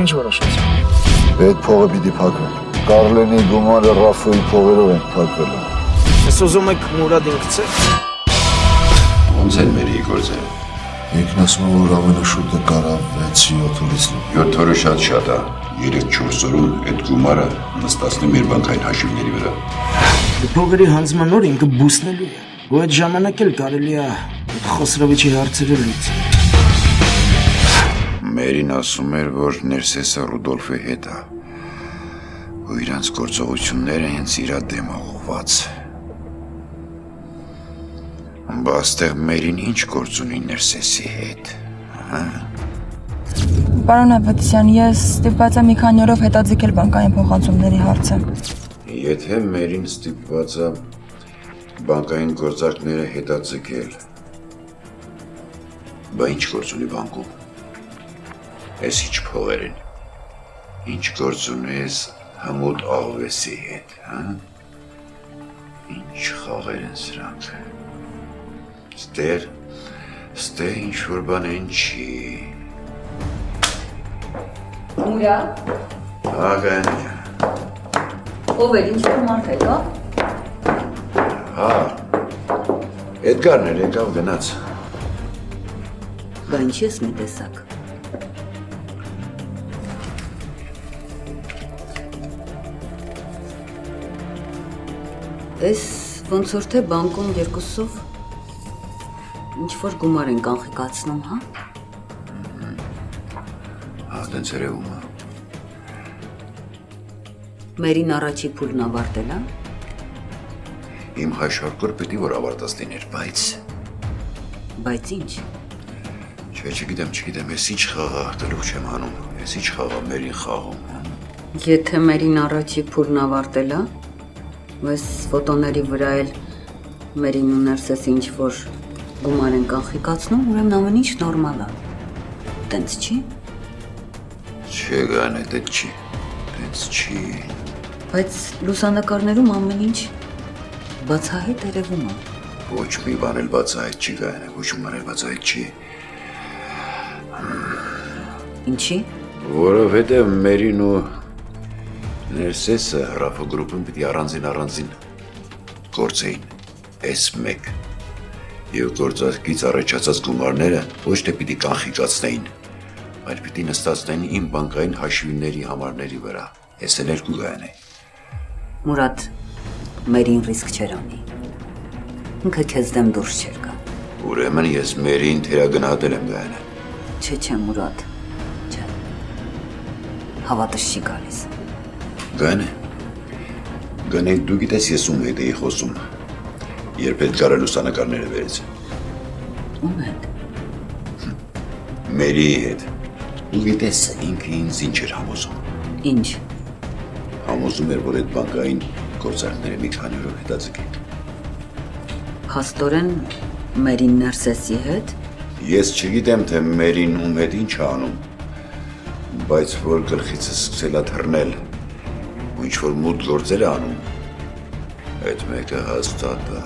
ինչ որոշեց։ Այդ փողը պիտի փակվի։ Կարլենի գումարը Ռաֆոյի փողերով են փակվել։ Ես ուզում եք Մուրադին գցել։ Ոնց են մեր գործերը։ Ինքն ասում է, որ ամենաշուտը կարա 6-7 օրից լինի։ 7 օրը շատ է։ 3-4 օրում այդ գումարը նստացնի մեր բանկային հաշիվների վրա։ Փողերի հանձնման օրը ինքը բուսնելու է։ Ու այդ ժամանակ էլ կարելի է Խոսրովիչի հարցերը լուծել։ Մերին ասում էր, որ Ներսեսը Ռուդոլֆի հետ է։ Ու իրանց գործողությունները հենց իրա դեմ ուղղված։ Բա այստեղ Մերին ինչ գործ ունի Ներսեսի հետ, հա։ Պարոն Ավետիսյան, ես ստիպված եմ մի քանի օրով հետաձգել բանկային փոխանցումների հարցը։ Եթե Մերին ստիպված է բանկային գործարքները հետաձգել, բա ինչ գործ ունի բանկում։ Ես ինչ փողեր են, ինչ գործ ունի ես Համոդ Աղվեսի հետ, հա։ Ինչ խաղեր են սրանք։ Ստեղ ինչ-որ բան են չի։ Մուրա։ Աղան։ Ով էր, ինչ-որ մարդ է, հա։ Հա, Էդգարն էր, եկավ գնաց։ Բա ինչ ես մի տեսակ։ Ես ոնց որ թե բանկում երկուսով ինչ-որ գումար են կանխիկացնում, հա։ Հա, դենց երևում է։ Մերին առաջի փուլն ավարտել, հա։ Իմ հաշվարկոր պետք է որ ավարտած լիներ, Բայց ինչ։ Չգիտեմ, ես ինչ խաղա տլուղ չեմ անում, ես ինչ խաղա Մերին խաղում։ Եթե Մերին առաջի փուլն ավարտել, հա, ես ֆոտոների վրա էլ Մերին ու Ներսեսը ինչ-որ գումար են կանխիկացնում, ուրեմն ամեն ինչ նորմալ է։ Տենց չի։ Չգան է, տենց չի։ Բայց լուսանկարներում ամեն ինչ բացահայտ երևում է։ Ոչ մի բան էլ բացահայտ չի գայանը, ոչ մի բան էլ բացահայտ չի։ Ինչի։ Որովհետև Մերին ու Ներսեսը Ռաֆո գրուպում պիտի առանձին գործեին, այս մեկ։ Եվ գործակից առաջացած գումարները ոչ թե պիտի կանխիկացնեին, այլ պիտի նստացնեին իմ բանկային հաշիվների համարների վրա։ Ես էլ երկու գայան է։ Մուրադ, Մերին ռիսկ չեր անի։ Ինքը քեզ դեմ դուրս չեր գա։ Ուրեմն ես Մերին թերագնահատել եմ գայանը։ Չէ, Մուրադ, չէ։ Հավատս չի գալիս։ Գանե դու գիտես ես ում հետ էի խոսում, երբ Էդգարը լուսանկարները վերեց։ Ում հետ։ Մերիի հետ։ Դու գիտես ինքը ինձ ինչ էր համոզում։ Ինչ։ Համոզում էր, որ այդ բանկային գործարքները մի քանի օրով հետաձգենք։ Փաստորեն Մերին Ներսեսի հետ։ Ես չգիտեմ, թե Մերին ում հետ ինչ է անում, բայց որ գլխիցս սկսել է թռնել, ու ինչ որ մութ գործեր է անում, այդ մեկը հաստատ է։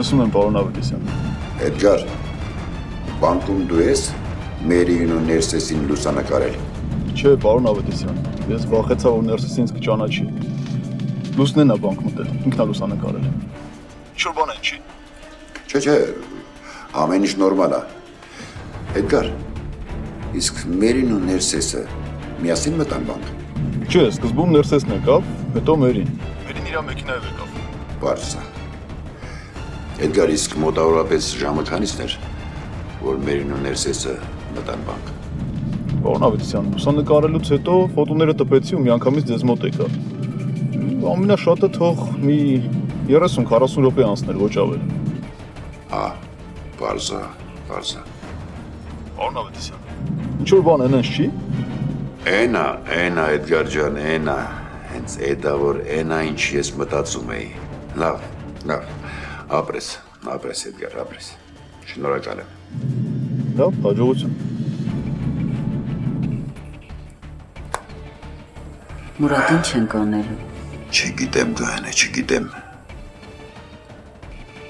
Լսում եմ, պարոն Ավետիսյան։ Էդգար, բանկում դու ես Մերին ու Ներսեսին լուսանկարել։ Չէ, պարոն Ավետիսյան, ես վախեցա, որ Ներսեսին ինձ կճանաչի։ Լուսնեն է բանկ մտել, ինքն է լուսանկարել։ Ինչ-որ բան են չի։ Չէ, ամեն ինչ նորմալ է։ Էդգար, իսկ Մերին ու Ներսեսը միասին մտան բանկ։ Չէ, սկզբում Ներսեսն եկավ, հետո Մերին։ Մերին իր մեքենայով եկավ։ Պարզ է։ Էդգար, իսկ մոտավորապես ժամը քանիսն էր, որ Մերին ու Ներսեսը մտան բանկ։ Պարոն Ավետիսյան, լուսանկարելուց հետո ֆոտոները տպեցի ու միանգամից ձեզ մոտ եկա։ Ամենաշատը թող մի 30-40 րոպե անցներ, ոչ ավել։ Հա, պարզ է։ Պարոն Ավետիսյան, ինչ-որ բան այնպես չի։ Էնա, Էդգար ջան, էնա, հենց էդա որ էնա ինչ ես մտածում էի։ Լավ, ապրես Էդգար, ապրես։ Շնորհակալ եմ։ Լավ, հաջողություն։ Մուրադ, ինչ ենք անելու։ Չգիտեմ, Գահենե, չգիտեմ։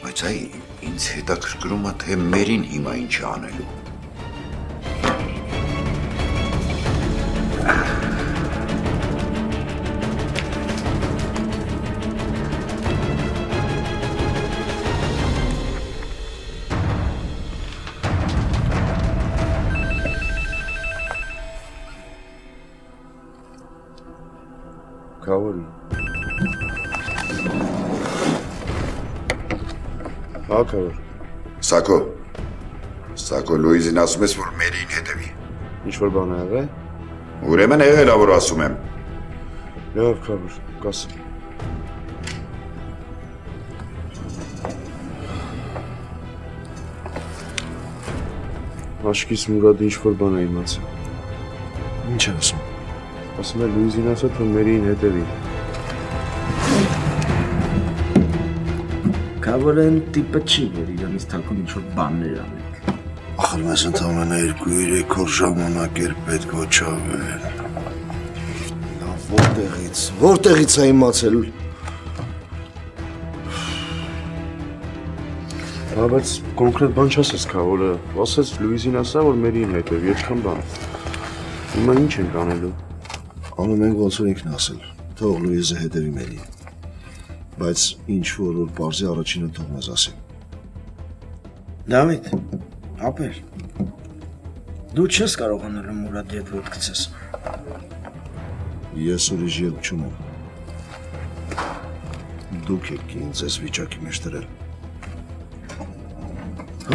Բայց այ ինձ հետաքրքրում է, թե Մերին հիմա ինչ է անելու։ Քավորի։ Հա, քավոր։ Սակո Լուիզին ասում ես, որ Մերին հետևի։ Ինչ-որ բան է եղել։ Ուրեմն եղել է, որ ասում եմ։ Լավ, քավոր, կասեմ։ Աշկից Մուրադը ինչ-որ բան է իմացել։ Ինչ է ասում։ Ասում է Լուիզին ասել, որ Մերին հետևի։ Քավորեն տիպը չի, որ իրանից թակուն ինչ-որ բաններ անենք։ Ախր մեզ ընդամենը 2-3 օր ժամանակ էր պետք ոչավել։ Որտեղից է իմացել։ Հա, բայց կոնկրետ բան չասես քավորը, ասես Լուիզին ասա, որ Մերին հետևի, այդքան բան։ Հիմա ինչ ենք անելու։ Անում ենք ոնց որ ինքն ասել, թող Լուիզը հետևի Մերին։ Բայց ինչ որ պարզի առաջինը թող մեզ ասի։ Դավիթ, ապեր, դու չես կարողանալու Մուրադի հետ ոտք գցես։ Ես ուրիշ ելք չունեմ։ Դուք եք ինձ այս վիճակի մեջ դրել։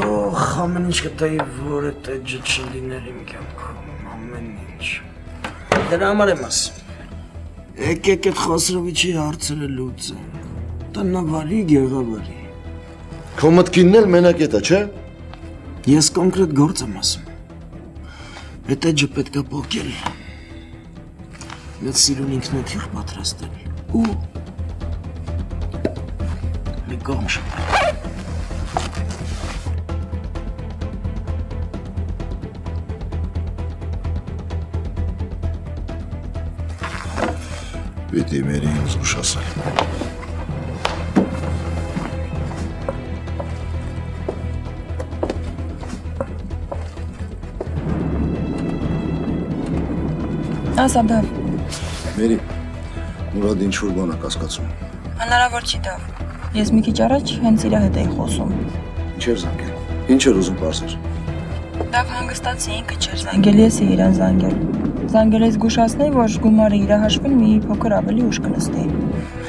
Օх, ամեն ինչ կտայի, որ այդ էջը չլիներ իմ կյանքում, ամեն ինչ։ Դրա համար եմ ասում։ Եկեք այդ Խոսրովիչի հարցերը լուծենք։ Տնավարի, գեղավարի։ Քո մտքինն էլ մենակ է դա, չէ՞։ Ես կոնկրետ գործ եմ ասում։ Այդ էջը պետք է փոկել։ Մեծ սիրուն ինքնաթիռ պատրաստել։ Ու մի կողմ շփել։ Պիտի Մերին զգուշացնել։ Ասա Դավ։ Մերի, Մուրադը ինչ-որ բան է կասկածում։ Հնարավոր չի Դավ։ Ես մի քիչ առաջ հենց իր հետ էի խոսում։ Ինչ էր զանգել։ Ինչ էր ուզում պարզել։ Դավ հանգստացի, ինքը չէր զանգել, ես էի իրան զանգել։ Զանգել ես զգուշացնել, որ գումարը իր հաշվին մի փոքր ավելի ուշ կնստի։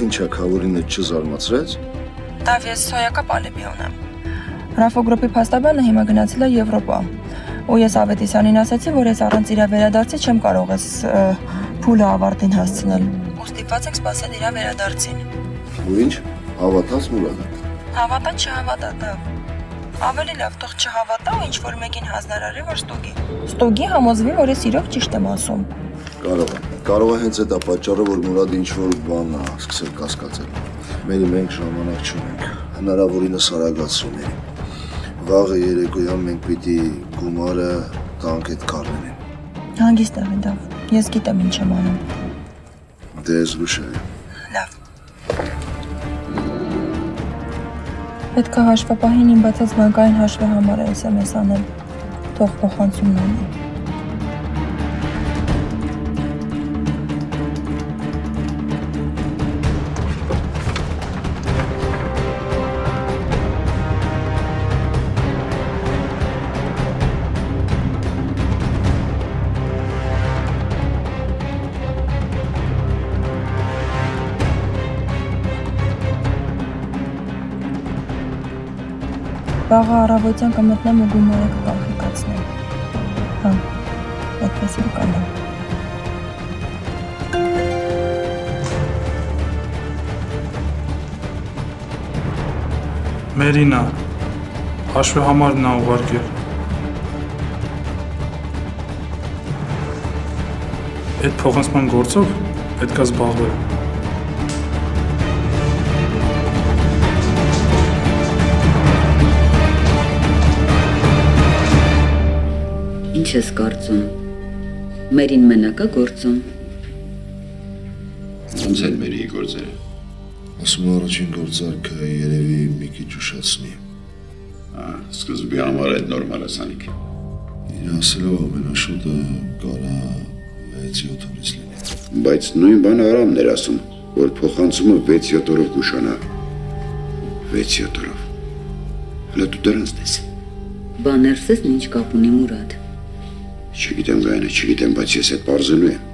Ինչա Քավորին այդ չզարմացրեց։ Դավ, ես սոյակապ ալիբի ունեմ։ Ռաֆոգրոպի փաստաբանը հիմա գնացել է Եվրոպա։ Ու ես Ավետիսյանին ասացի, որ ես առանց իր վերադարձի չեմ կարող ես փուլը ավարտին հասցնել։ Ու ստիպված ենք սպասել իր վերադարձին։ Ու ինչ, հավատաց Մուրադը։ Հավատա չհավատա Դավ։ Ավելի լավ թող չհավատա ու ինչ որ մեկին հանձնարարի, որ ստուգի։ Ստուգի համոզվի, որ ես իրոք ճիշտ եմ ասում։ Կարող է հենց այդ է պատճառը, որ Մուրադը ինչ որ բան է սկսել կասկածել։ Մենք ժամանակ չունենք։ Հնարավորինս արագացրու։ Վաղը երեկոյան մենք պիտի գումարը տանք այդ Կարլենին։ Հանգիստ եղի Դավ, ես գիտեմ ինչ եմ անում։ Դե զգուշ է։ Լավ։ Պետք է հաշվապահին իմ բացած բանկային հաշվի համար է SMS անել, թող փոխանցումն անի։ Վաղը առավոտյան կմտնեմ ու գումարը կկանխիկացնեմ։ Հա, այդպես էլ կանեմ։ Մերինա, հաշվի համարն ա ուղարկել։ Այդ փոխանցման գործով պետք է զբաղվել։ Ինչ ես կարծում։ Մերին մենակ է գործում։ Ոնց են Մերիի գործերը։ Ասում առաջին գործարքը երևի մի քիչ ուշացնի։ Սկզբի համար այդ նորմալ է Սանիկ։ Իր ասելով ամենաշուտը կարա 6-7 օրից լինի։ Բայց նույն բանը Արամն էր ասում, որ փոխանցումը 6-7 օրով կուշանա։ 6-7 օրով։ Հələ դու դրանց տես։ Բա ներսեսն ինչ կապ ունի Մուրադ։ Չգիտեմ Գայանե, չգիտեմ, բայց ես այդ բարձելու եմ։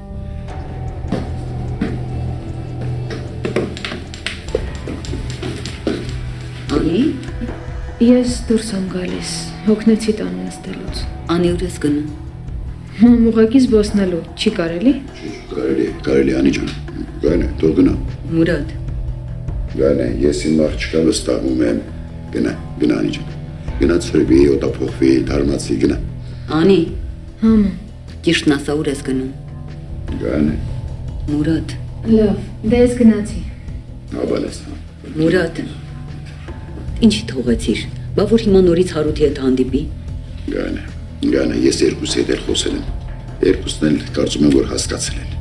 Անի։ Ես դուրս եմ գալիս, հոգնեցի տան նստելուց։ Անի ուր ես գնում։ Մամ ուղղակի զբոսնելու, չի կարելի։ Կարելի Անի ջան։ Գայանե, դու գնա։ Մուրադ։ Գայանե, ես իմ աղջկա վստահում եմ։ Գնա Անի ջան։ Գնա ծրվի, օտափոխվի, դարմացի, գնա։ Անի։ Մամ։ Ճիշտն ասա ուր ես գնում։ Գայանե։ Մուրադ։ Լավ, դե ես գնացի։ Աբալես։ Մուրադ։ Ինչի թողեցիր։ Բա որ հիմա նորից Հարութի հետ հանդիպի։ Գայանե, ես երկուսի հետ էլ խոսել եմ։ Երկուսն էլ կարծում եմ, որ հասկացել են։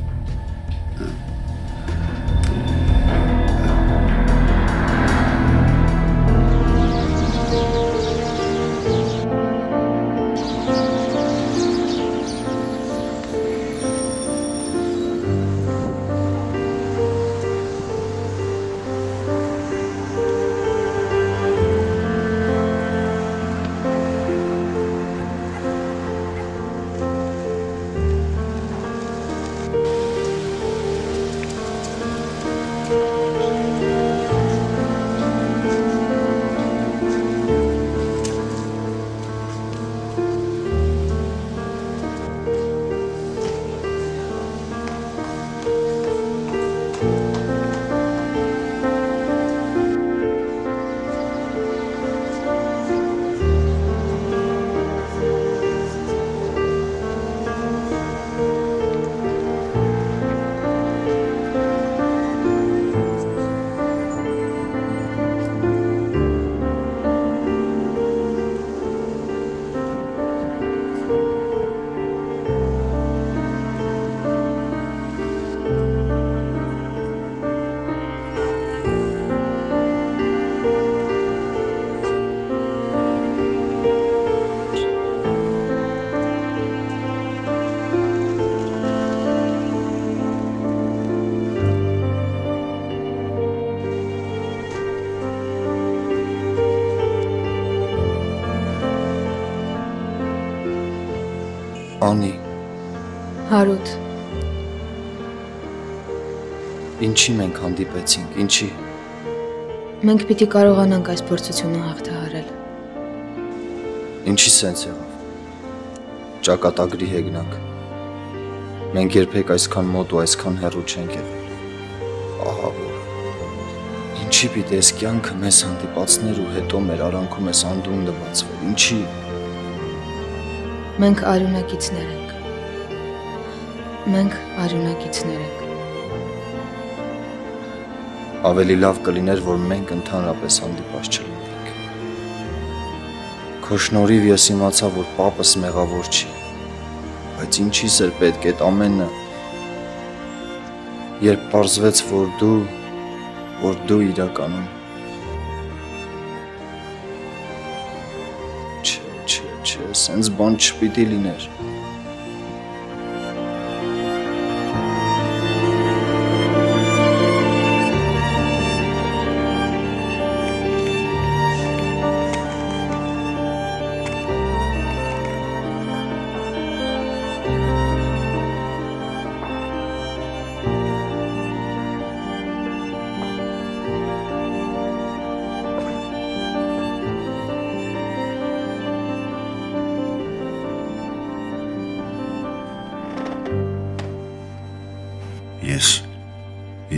Անի։ Հարութ։ Ինչի մենք հանդիպեցինք, ինչի։ Մենք պիտի կարողանանք այս փորձությունը հաղթահարել։ Ինչի սենց եղավ։ Ճակատագրի հեգնանք։ Մենք երբեք այսքան մոտ ու այսքան հեռու չենք եղել։ Ահա որ։ Ինչի պիտի այս կյանքը մեզ հանդիպացներ ու հետո մեր արանքում էս անդունդը բացվեր, ինչի։ Մենք արյունակիցներ ենք։ Մենք արյունակիցներ ենք։ Ավելի լավ կլիներ, որ մենք ընդհանրապես հանդիպած չլինենք։ Քո շնորհիվ ես իմացա, որ պապս մեղավոր չի, բայց ինչի՞ս էր պետք այդ ամենը, երբ պարզվեց, որ դու իրականում Չէ, սենց բան չպիտի լիներ։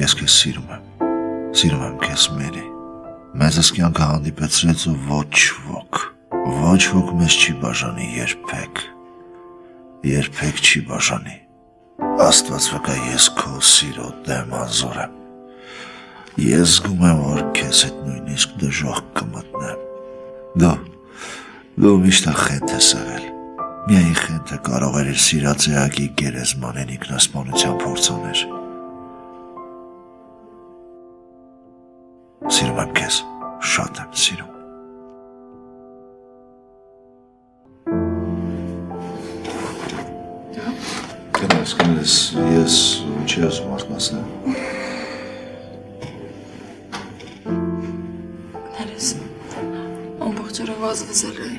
Ես քեզ սիրում եմ քեզ Մերի։ Մեզս կյանքը հանդիպեցրեց ու ոչ ոք մեզ չի բաժանի երբեք չի բաժանի։ Աստված վկա ես քո սիրո դեմ անզոր եմ։ Ես զգում եմ, որ քեզ հետ նույնիսկ դժոխք կմտնեմ։ Դու միշտ խենթ ես եղել, Միայն խենթը կարող էր իր սիրած էակի գերեզմանեն ինքնասպանության փորձաներ։ Սիրում եմ քեզ, շատ եմ սիրում։ Գնաս, ես չի ուզում արթնացնել։ Գնալես, ամբողջ օրը վազվզել էի։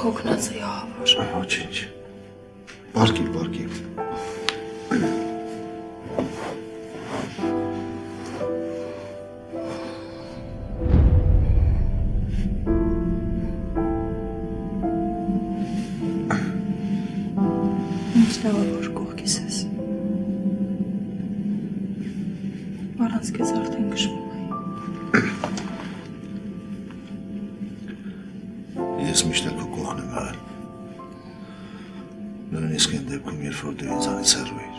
Հոգնած էի ահավոր։ Ոչինչ։ Բարգի։ Լավավոր կողքիս ես։ Առանց քեզ արդեն գժվում էի։ Ես միշտ քո կողքն եմ եղել։ Նույնիսկ այն դեպքում, երբ որ դու ինձանից հեռու էիր։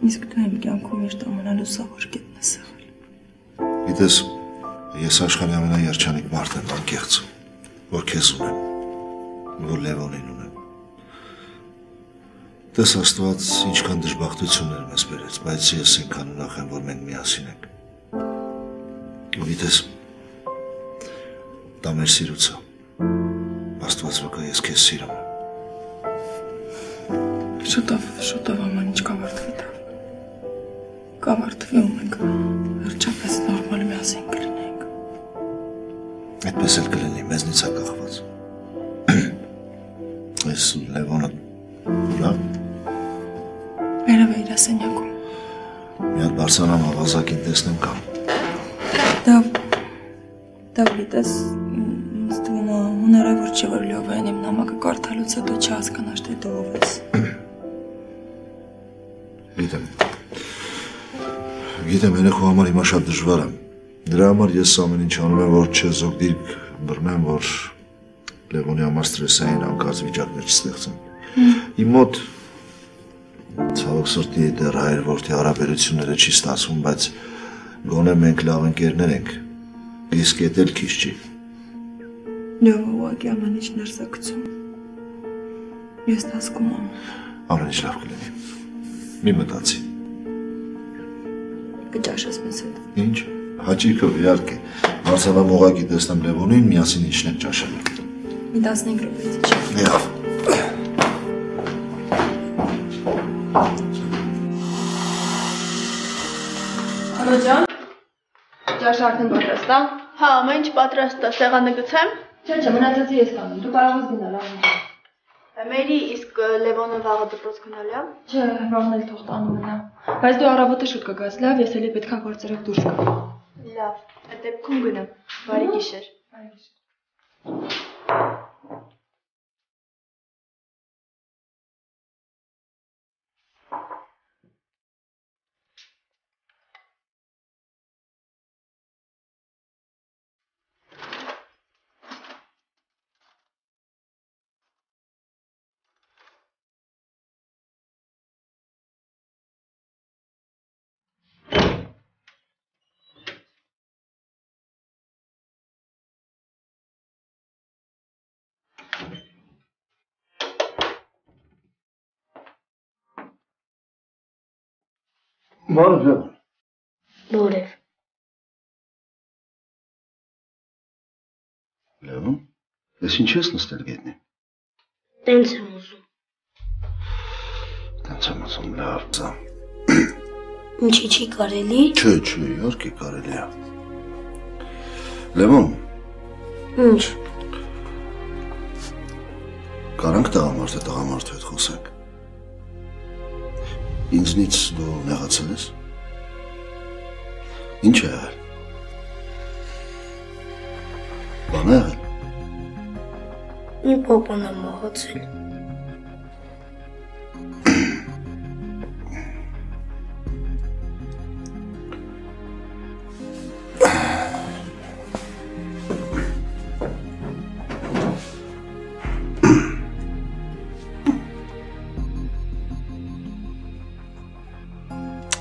Իսկ դու իմ կյանքում միշտ ամենալուսավոր կետն ես եղել։ Գիտես, ես աշխարհի ամենաերջանիկ մարդն եմ, անկեղծ, որ քեզ ունեմ, որ Լևոնին ունեմ։ Տես Աստված ինչքան դժբախտություններ մեզ բերեց, բայց ես ինքան ուրախ եմ, որ մենք միասին ենք։ Գիտես, դա մեր սիրուց է։ Աստված վկա ես քեզ սիրում եմ։ Շուտով աման ինչ կավարտվի դա։ Կավարտվի ու մենք վերջապես նորմալ միասին կլինենք։ Այդպես էլ կլինի, մեզնից է կախված։ Ես Լևոնը ուրա։ Վերև է իր ասենյակում։ Մի հատ բարձրանամ ավազակին տեսնեմ կամ։ Դա գիտես, ինձ թվում է հնարավոր չի, որ Լյովային իմ նամակը կարդալուց հետո չհասկանաš թե դու ով ես։ Գիտեմ, երեխու համար հիմա շատ դժվար է։ Դրա համար ես ամեն ինչ անում եմ, որ չեզոք դիրք բռնեմ, որ Լևոնի համար ստրեսային անկած վիճակներ չստեղծեմ։ Իմ մոտ ցավոք սրտի դեռ հայր-որդի հարաբերությունները չի ստացվում, բայց գոնե մենք լավ ընկերներ ենք։ Իսկ էդ էլ քիչ չի։ Լյովը ուղղակի ամեն ինչ ներս է գցում։ Ես հասկում եմ։ Ամեն ինչ լավ կլինի։ Մի մտածի։ Կճաշես մեզ հետ։ Ինչ։ Հաճիկով իհարկե։ Հարցանամ ուղղակի տեսնեմ Լևոնին, միասին իջնենք ճաշելու։ Մի 15 րոպեից իջա։ Լավ։ Ալո ջան։ Ճաշը արդեն պատրաստ է։ Հա, ամեն ինչ պատրաստ է, սեղանը գցեմ։ Չէ, մնացածը ես կանեմ։ Դու կարող ես գնալ ամեն։ Մերի, իսկ Լևոնը վաղը դպրոց գնալ է։ Չէ, վաղն էլ թող տանը մնա։ Բայց դու առավոտը շուտ կգաս, լավ, ես էլի պետք է գործերով դուրս գամ։ Լավ, այդ դեպքում գնամ։ Բարի գիշեր։ Բարի գիշեր։ Բարև։ Բարև։ Լևոն, ես ինչ ես նստել գետնի։ Տենց եմ ուզում։ Տենց եմ ուզում, լավ, ծա։ Ինչի չի կարելի։ Չէ, իհարկե կարելի է։ Լևոն։ Ինչ։ Կարանք տղամարդու հետ խոսենք։ Ինձնից դու նեղացել ես։ Ինչ է եղել։ Բան է եղել։ Իմ պապան է մահացել։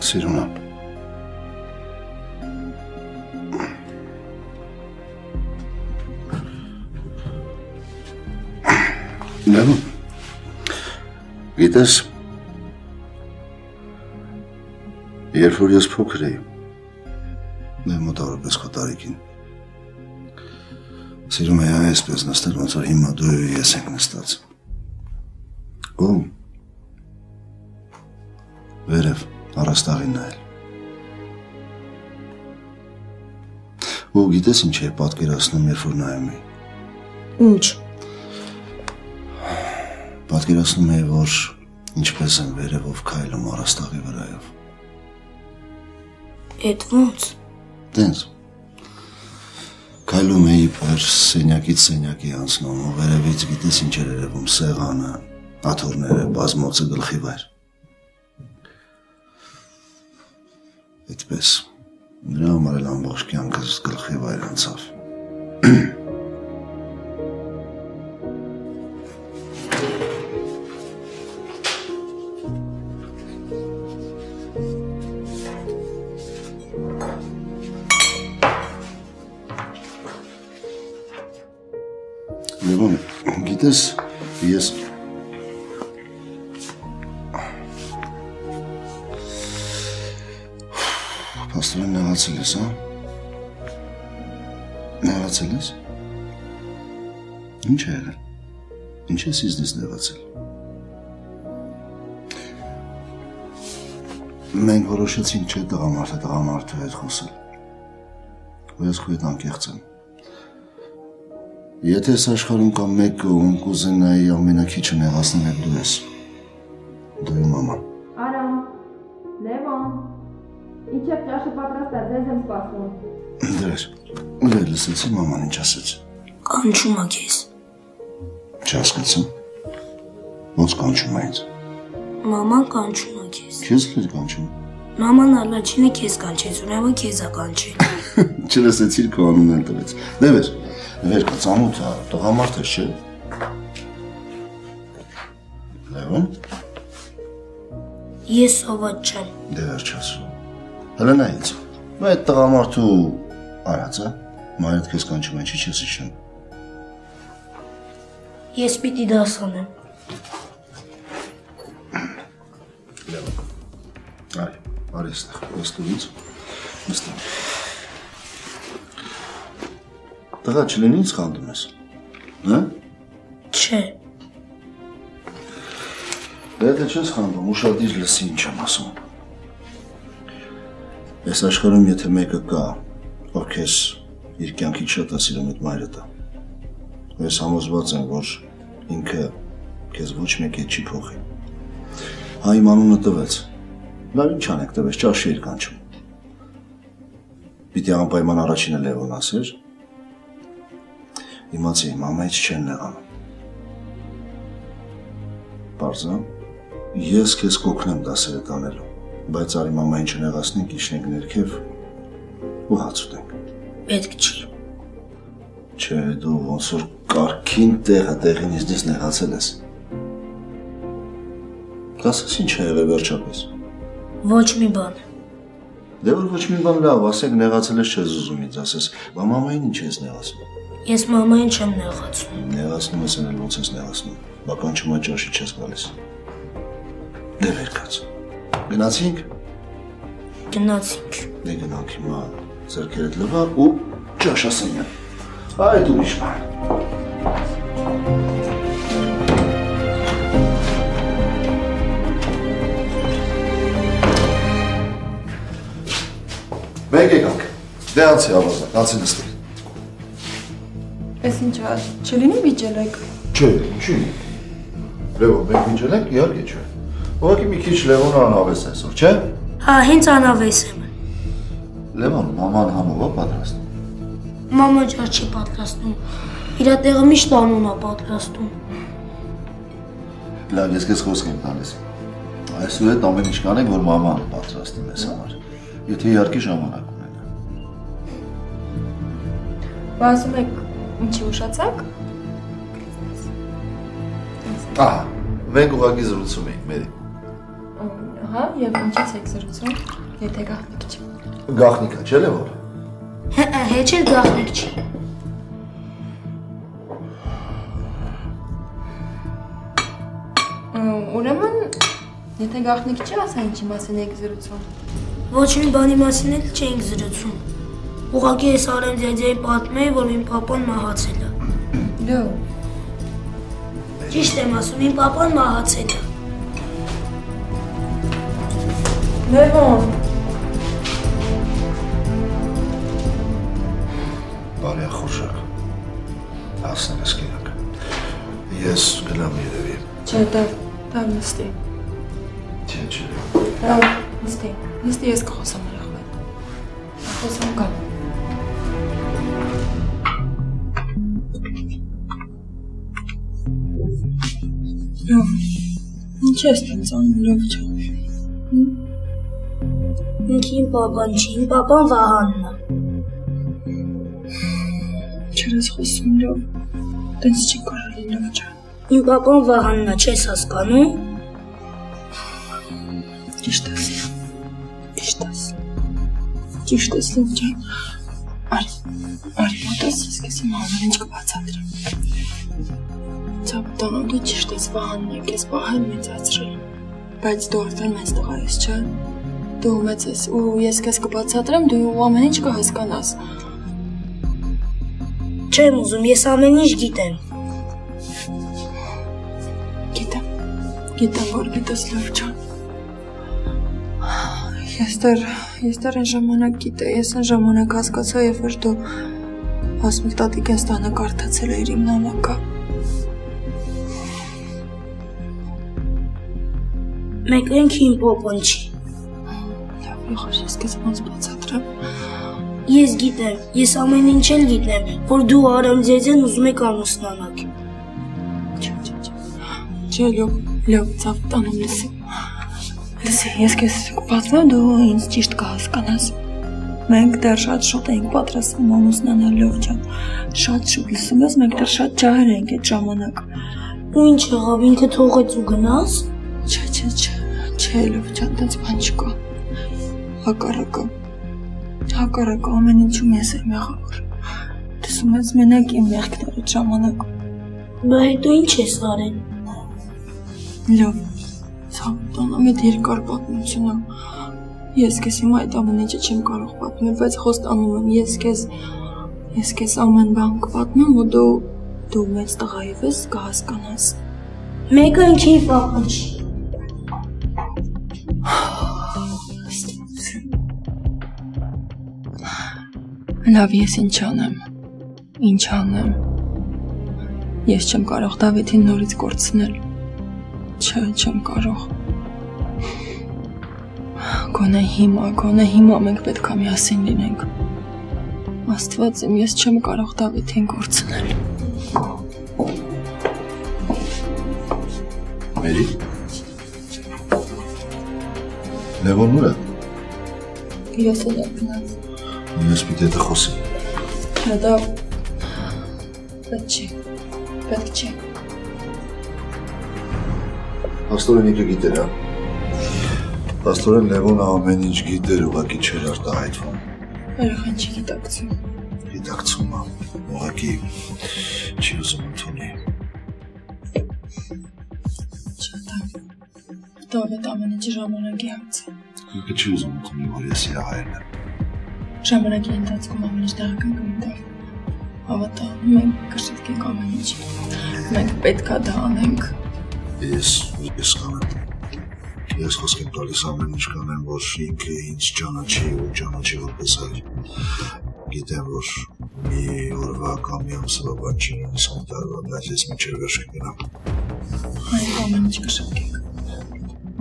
Սիրունա։ Լավ։ Գիտես, երբ որ ես փոքր էի, մեր մոտավորապես քո տարիքին, սիրում էի այսպես նստել, ոնց որ հիմա դու ու ես ենք նստած։ Ու վերև առաստաղին նայել։ Ու գիտես ինչ է պատկերացնում, երբ որ նայում էի։ Ինչ։ Պատկերացնում էի, որ ինչպես են վերևով քայլում առաստաղի վրայով։ Էդ ո՞նց։ Տենց։ Քայլում էի փեր սենյակից սենյակի անցնում, ու վերևից գիտես ինչ էր երևում, սեղանը, աթոռները, բազմոցը, գլխի վայր։ Այդպես, նրա համար էլ ամբողջ կյանքս գլխի վայր անցավ։ Լևոն, գիտես, ես Պաստորեն նեղացել ես, հա? Նեղացել ես? Ինչ է եղել? Ինչ ես իզնից նեղացել? Մենք որոշեցինք չէ տղամարդու հետ խոսել։ Ու ես քո հետ անկեղծ եմ։ Եթե այս աշխարհում կա մեկը, ում կուզենայի ամենակիչը նեղացնել դու ես։ Դու իմ մաման։ Արամ, Լևոն, իջեք ճաշը պատրաստ է, ձեզ եմ սպասում։ Դեր, լսեցի մաման ինչ ասեց։ Կանչում է քեզ։ Չհասկացա։ Ոնց կանչում է ինձ։ Մաման կանչում է քեզ։ Քեզ էլ կանչում։ Մաման առաջինը քեզ կանչեց, ուրեմն քեզ է կանչել։ Չլսեցիր քո անունն էլ տվեց։ Դեր կա ծանոթ է, տղամարդ ես, չէ։ Լևոն։ Ես սոված չեմ։ Դե վերջաս։ Հələ նա ինձ։ Ու այդ տղամարդու արած է, մայրդ քեզ կանչում է, չի չես իջնում։ Ես պիտի դաս անեմ։ Լևոն։ Արի այստեղ, նստու ինձ, նստու։ Տղա, չլինի ինձ խանդում ես, հա? Չէ։ Դե եթե չես խանդում, ուշադիր լսի ինչ եմ ասում։ Այս աշխարհում եթե մեկը կա, ով քեզ իր կյանքից շատ է սիրում, այդ մայրդ է։ Ես համոզված եմ, որ ինքը քեզ ոչ մեկ հետ չի փոխի։ Հա իմ անունը տվեց։ Լավ ինչ անեք տվեց, ճաշի էր կանչում։ Պիտի անպայման առաջինը Լևոն ասեր։ Իմացի, մամայից չեն նեղանում։ Պարզա, ես քեզ կօգնեմ դասերը տանելու, բայց արի մամային չնեղացնենք, իջնենք ներքև ու հաց ուտենք։ Պետք չի։ Չէ, դու ոնց որ կարգին տեղը տեղին իզնից նեղացել ես։ Կասես ինչ է եղել վերջապես։ Ոչ մի բան։ Դե որ ոչ մի բան լավ, ասեք նեղացել ես չես ուզում ինձ ասես, բա մամային ինչ ես նեղացնում։ Ես մամային չեմ նեղացնում։ Նեղացնում ես էլ ոնց ես նեղացնում։ Բա կանչում ճաշի չես գալիս։ Դե վեր կաց։ Գնացինք։ Գնացինք։ Դե գնանք հիմա ձեռքերդ լվա ու ճաշ ասենյա։ Այդ ուրիշ բան։ Մեկ եկանք, դե անցի ավազակ, անցի նստել։ Ես ինչ է, չլինի վիճելեք։ Չէ, ինչի։ Լևոն, մենք վիճելենք, իհարկե չէ։ Ուղղակի մի քիչ Լևոնը անհավես է այսօր, չէ։ Հա, հենց անհավես եմ։ Լևոն, մաման համով է պատրաստում։ Մաման ջար չի պատրաստում։ Իր տեղը միշտ անուն է պատրաստում։ Լավ, ես քեզ խոսք եմ տալիս։ Այսօր հետ ամեն ինչ կանենք, որ մաման պատրաստի մեզ համար։ Եթե իհարկե ժամանակ ունենա։ Բա ասում եք, ինչի ուշացաք։ Ահա, մենք ուղղակի զրուցում էինք, Մերի։ Ահա, եւ ինչից եք զրուցում, եթե գաղտնիք չի։ Գաղտնիք է, չէ՞ Լևոն։ Հեչ էլ գաղտնիք չի։ Եթե գաղտնիք չի, ասա ինչի մասին եք զրուցում։ Ոչ մի բանի մասին էլ չենք զրուցում։ Ուղղակի ես Արեն ձեձեի պատմեի, որ իմ պապան մահացել է։ Լավ։ Ճիշտ եմ ասում, իմ պապան մահացել է։ Լևոն։ Բարի խոշակ։ Հասնել ես կերակ։ Ես գնամ երևի։ Չէ, դա նստի։ Չէ։ Լավ, նստի ես կխոսամ երախվել։ Խոսամ կա։ Լավ, ինչ ես տանցանում, լավ չան։ Ինք իմ պապան չի, իմ պապան Վահանն է։ Չեր ես խոսում, լավ, տենց չի կարալի, լավ չան։ Իմ պապան Վահանն է, չես հասկանում։ Ճիշտ ես, լավ ջան, արի մոտես, ես կես իմ ամեն ինչ կբացատրեմ։ Ծապտանով դու ճիշտ ես Վահանն է, կես պահել մեծացրել, բայց դու արդեն մեծ տղա ես, չէ, դու մեծ ես ու ես կես կբացատրեմ, դու ամեն ինչ կհասկանաս։ Չեմ ուզում, ես ամեն ինչ գիտեմ։ Գիտեմ, որ գիտես լավ ջան։ Ես դեռ այն ժամանակ գիտեի, ես այն ժամանակ հասկացա, երբ որ դու Հասմիկ տատիկեն ստանը կարդացել էիր իմ նամակը։ Մեկ ինք իմ պապան չի։ Լավ, եղար, ես կեզ ոնց բացատրեմ։ Ես գիտեմ, ես ամեն ինչ էլ գիտեմ, որ դու Արամ ձեձեն ուզում եք ամուսնանաք։ Չէ, լավ, ծավ տանում լսի։ Լսի, ես կեզ կպատմեմ, դու ինձ ճիշտ կհասկանաս։ Մենք դեռ շատ շուտ էինք պատրաստվում ամուսնանալ, լավ ջան։ Շատ շուտ լսում ես, մենք դեռ շատ ջահեր էինք այդ ժամանակ։ Ու ինչ եղավ, ինքը թողեց ու գնաս։ Չէ, լավ ջան, տենց բան չկա։ Հակառակը ամեն ինչում ես եմ եղավոր։ Տեսում ես մենակ իմ մեղքն էր այդ ժամանակ։ Բա հետո ինչ ես արել։ Լավ, ցավ տանամ այդ երկար պատմությունը։ Ես քեզ հիմա այդ ամեն ինչը չեմ կարող պատմել, բայց խոստանում եմ, ես քեզ ամեն բան կպատմեմ, ու դու մեծ տղայով ես կհասկանաս։ Մեկը ինքի պապան չի։ Լավ, ես ինչ անեմ։ Ես չեմ կարող Դավիթին նորից կորցնել։ Չէ, չեմ կարող։ Գոնե հիմա մենք պետք է միասին լինենք։ Աստված իմ, ես չեմ կարող Դավիթին կորցնել։ Մերի։ Լևոն ուր է։ Ես էլ եմ գնաց։ Ես պիտի հետը խոսեմ։ Չէ, դա պետք չի։ Աստորեն ինքը գիտեր, հա։ Աստորեն Լևոնը ամեն ինչ գիտեր, ուղղակի չէր արտահայտվում։ Երեխան չի գիտակցում։ Գիտակցում է, ուղղակի չի ուզում ընդունի։ Չէ, Դավիթ ամեն ինչի ժամանակի հարց է։ Ինքը չի ուզում ընդունի, որ ես իր հայրն եմ։ Ժամանակի ընթացքում ամեն ինչ տեղական կմտավ։ Հավատա, մենք կշտկենք ամեն ինչ։ Մենք պետք է դա անենք։ Ես կանեմ։ Ես խոսք եմ տալիս ամեն ինչ կանեմ, որ ինքը ինձ ճանաչի ու ճանաչի որպես հայր։ Գիտեմ, որ մի օրվա կամ մի ամսվա բան չի նույնիսկ մի տարվա, բայց ես մինչև վերջ կգնամ։ Մենք ամեն ինչ կշտկենք։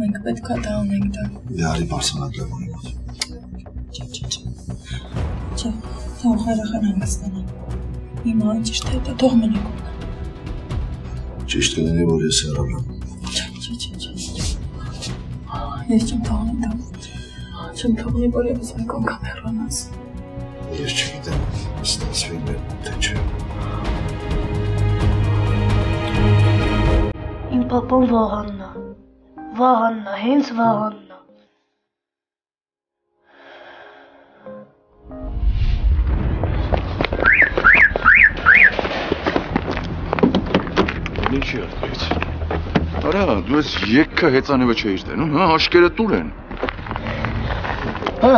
Մենք պետք է դա անենք դա։ Արի բարձրանալ Լևոնի մոտ։ Չէ, թող երեխան հանգստանան։ Հիմա ճիշտ է, թող մենակ ունենա։ Ճիշտ կլինի, որ ես հեռավ եմ։ Չէ։ Ես չեմ թողնի դա։ Չեմ թողնի, որ ես մեկ անգամ հեռանաս։ Ես չգիտեմ, ստացվի մեր թե չէ։ Իմ պապան Վահանն է։ Վահանն է, հենց Վահանն է։ Ինչի արտից։ Արա, դու ես եկքը հեծանևը չէիր տենում, հա, աշկերը տուր են։ Հա,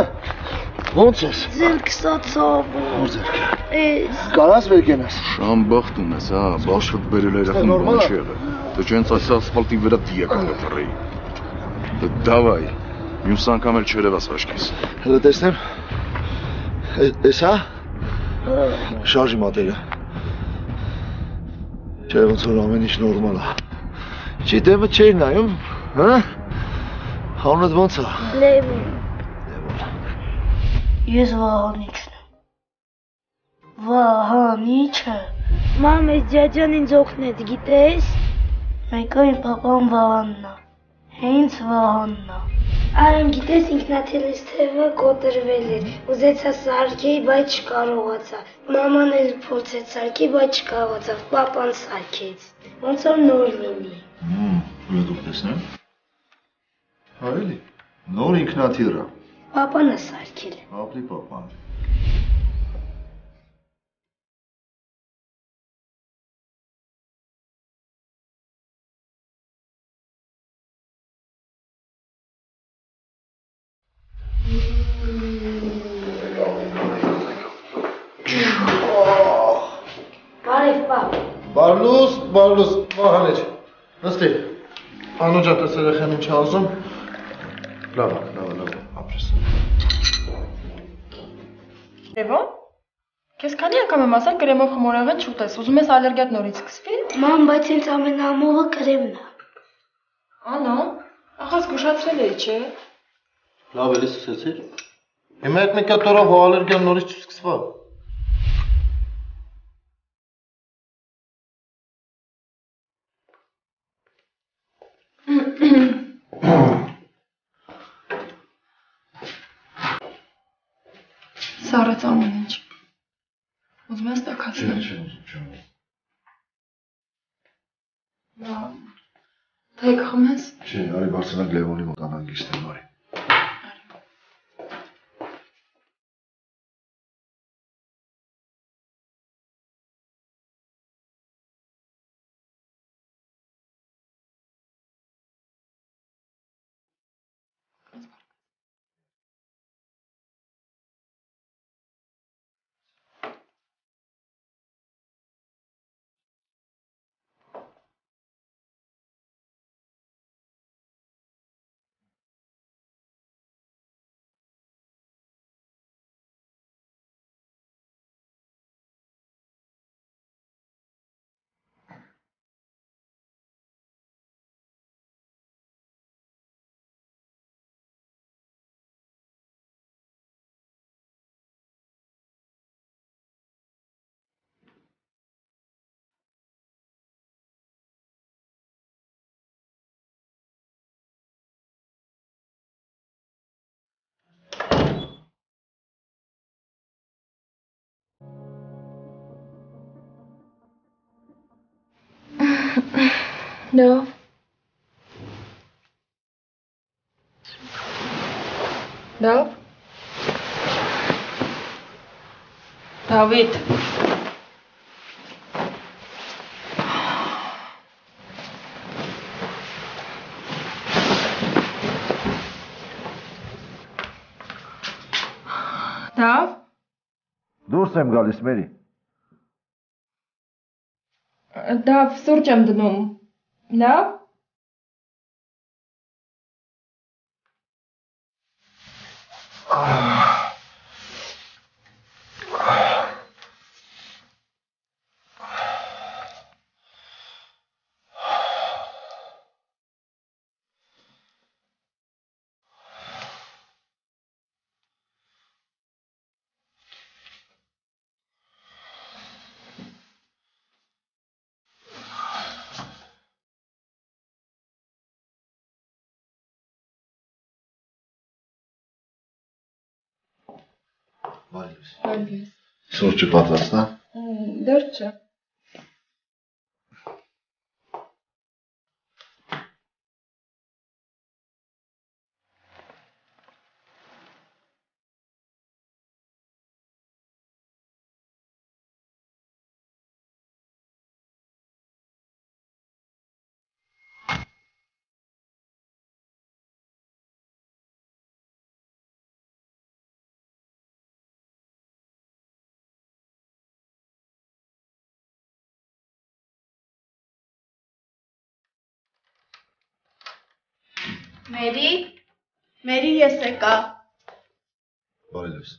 ոնց ես։ Ձերքս ացավ։ Որ ձերքը։ Էս։ Կարաս վեր կենաս։ Շան բախտում ես, հա, բախտդ բերել երախն բան չի եղել։ Դե չենց այս ասֆալտի վրա դիակը կտրեի։ Դե դավայ, մյուս անգամ էլ չերևաս հաշկիս։ Հələ տեսնեմ։ Էս հա։ Շարժի մատերը։ Չէ, ոնց որ ամեն ինչ նորմալ է։ Չի դեմը չէր նայում, հա։ Հանունդ ոնց է։ Լևոն։ Ես Վահանիչն եմ։ Վահանիչը։ Մամ, ես ջաջան ինձ օգնեց, գիտես։ Մեկը իմ պապան Վահանն է։ Հենց Վահանն է։ Արամ, գիտես, ինքնաթիռից թևը կոտրվել էր։ Ուզեցա սարքեի, բայց չկարողացա։ Մաման էլ փորձեց սարքի, բայց չկարողացավ։ Պապան սարքեց։ Ոնց որ նոր լինի։ Դուք տեսնեմ։ Հա էլի։ Նոր ինքնաթիռ է։ Պապան է սարքել։ Ապրի պապան։ Բարև, պապ։ Բարլուս, Վահանիչ։ Նստի։ Անուջան տես երեխան ինչ ասում։ Լավ, ապրես։ Լևոն, քեզ քանի անգամ եմ ասել կրեմով խմորեղեն չուտես, ուզում ես ալերգիատ նորից սկսվի։ Մամ, բայց ինձ ամենամոհը կրեմն է։ Անո, ախա զգուշացրել էի, չէ։ Լավ, էլի սկսեցիր։ Հիմա այդ մեկ կատորով հո ալերգիան նորից չսկսվա։ Սառեց ամեն ինչ։ Ուզում ես տաքացնել։ Չէ։ Լավ։ Թեք խմես։ Չէ, արի բարձրանանք Լևոնի մոտ անհանգիստ եմ, արի։ Լավ։ Լավ։ Դավիթ։ Դավ։ Դուրս եմ գալիս, Մերի։ Դավ, սուրճ եմ դնում։ Լավ։ Վայլուս։ Սուրճը պատրաստ է։ Դեռ չէ։ Մերի ես եկա։ Բարի լույս։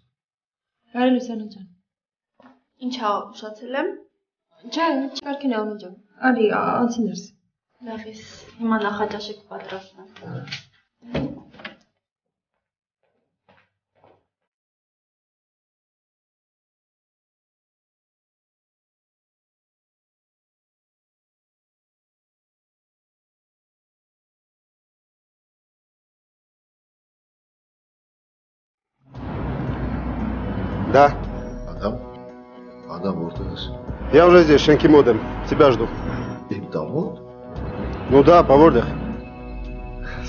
Բարի լույս Անա ջան։ Ինչ ա ուշացել եմ։ Չէ, չկարքին Անա ջան։ Արի, անցի ներս։ Լավ ես, հիմա նախաճաշը կպատրաստեմ։ Да. Адам, որտեղ ես։ Я уже здесь, շենքի մոտ եմ, тебя жду։ Իմ տան մոտ։ Ну да, по որտեղ։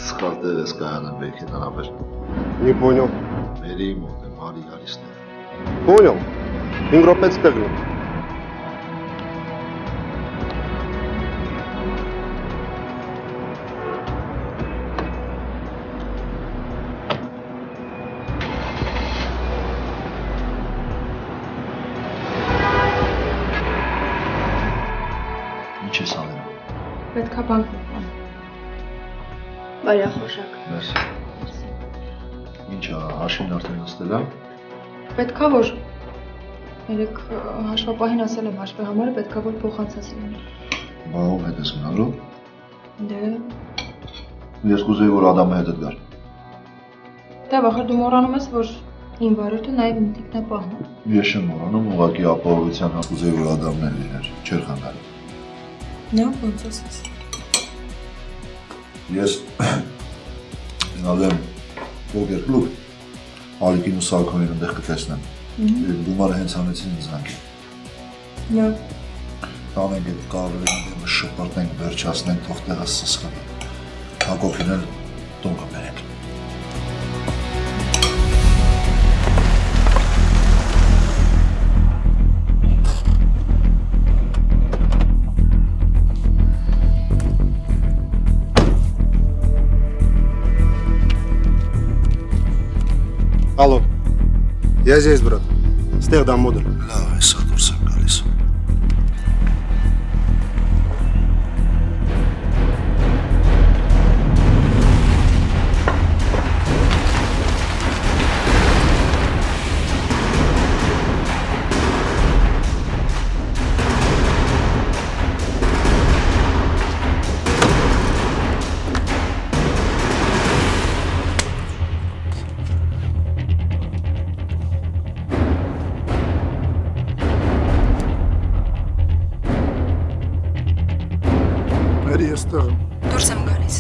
Սխալ տեղ ես կայանում բերքի տնաբեր։ Не понял։ Մերի մոտ եմ, հարիստեղ։ Понял։ 5 րոպե ստեղն եմ։ Ինչ ես անել։ Պետքա բանկ մտամ։ Բարյա խոշակ։ Մերսի։ Ինչա, հաշվին արդեն նստել եմ։ Պետքա որ երեք հաշվապահին ասել եմ հաշվի համար պետքա որ փոխանցած լինի։ Բա ով հետ ես գնալու։ Դե Ես կուզեի որ Ադամը հետդ գար։ Դա վախր դու մոռանում ես որ իմ բարոյթը նաև իմ տիկն է պահում։ Ես չեմ մոռանում, ուղղակի ապահովության կուզեի որ Ադամն էլ լիներ, չէր խանգարում։ Նա ոնց ասես։ Ես գնալ եմ պոկեր կլուբ, Ալիկին ու Սարգոնին ընդեղ կտեսնեմ։ Գումարը հենց անեցին ինձ զանգի։ Լավ։ Տանենք այդ կարողին դեմը շպրտենք, վերջացնենք, թող տեղը սսխնի։ Հակոբին էլ տուն կբերենք։ Алло. Я здесь, брат. Ստեղ դամ մոդը։ Լավ, հեսա դուրս եմ գալիս։ Դուրս եմ գալիս։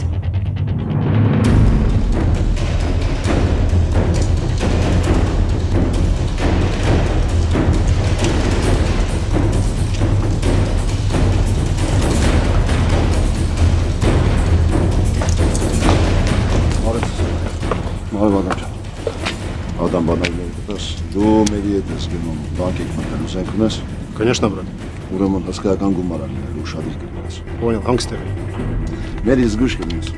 Адам բանալներ դες, դու մերի հետ ես գնում, բանկ եք մտել, ուզենք ունես։ Конечно, брат։ Ուրեմն հսկայական գումար ալինել ու շատիր կգնաս։ Понял, հանգստեղ։ Մերի զգուշ կլինես։